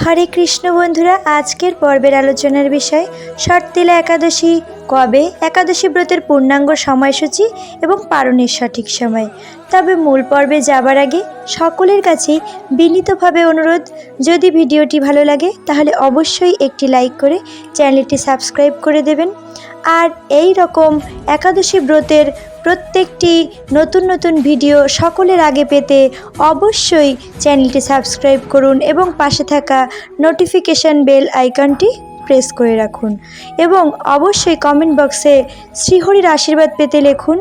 হরে কৃষ্ণ বন্ধুরা, আজকের পর্বের আলোচনার বিষয় শর্তিলা একাদশী কবে, একাদশী ব্রতের পূর্ণাঙ্গ সময়সূচি এবং পালনের সঠিক সময়। তবে মূল পর্বে যাবার আগে সকলের কাছেই বিনীতভাবে অনুরোধ, যদি ভিডিওটি ভালো লাগে তাহলে অবশ্যই একটি লাইক করে চ্যানেলটি সাবস্ক্রাইব করে দেবেন। আর এই রকম একাদশী ব্রতের প্রত্যেকটি নতুন ভিডিও সকলের আগে পেতে অবশ্যই চ্যানেলটি সাবস্ক্রাইব করুন এবং পাশে থাকা নোটিফিকেশান বেল আইকনটি প্রেস করে রাখুন এবং অবশ্যই কমেন্ট বক্সে শ্রীহরির আশীর্বাদ পেতে লিখুন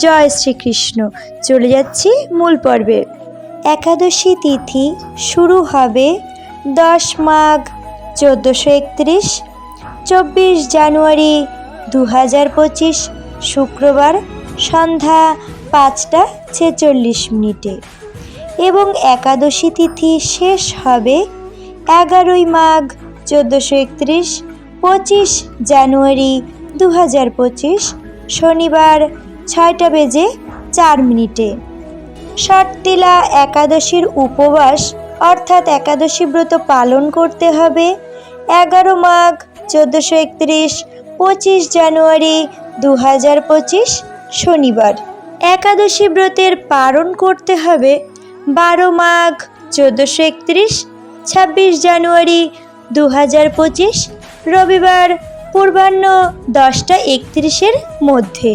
জয় শ্রীকৃষ্ণ। চলে যাচ্ছি মূল পর্বে। একাদশী তিথি শুরু হবে 10 মাঘ 1431, 24 জানুয়ারি 2025 শুক্রবার সন্ধ্যা 5টা 46 মিনিটে এবং একাদশী তিথি শেষ হবে 11 মাঘ 1431, 25 জানুয়ারি 2025 শনিবার 6টা বেজে 4 মিনিটে। শর্তিলা একাদশীর উপবাস অর্থাৎ একাদশী ব্রত পালন করতে হবে 11 মাঘ 1431, 25 জানুয়ারি 2025 শনিবার। একাদশী ব্রতের পালন করতে হবে 12 মাঘ 1431, 26 জানুয়ারি 2025 রবিবার পূর্বাহ্ন 10টা 31-এর মধ্যে।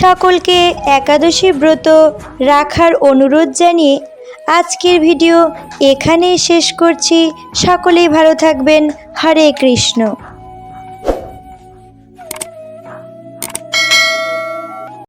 সকলকে একাদশী ব্রত রাখার অনুরোধ জানিয়ে আজকের ভিডিও এখানেই শেষ করছি। সকলেই ভালো থাকবেন। হরে কৃষ্ণ।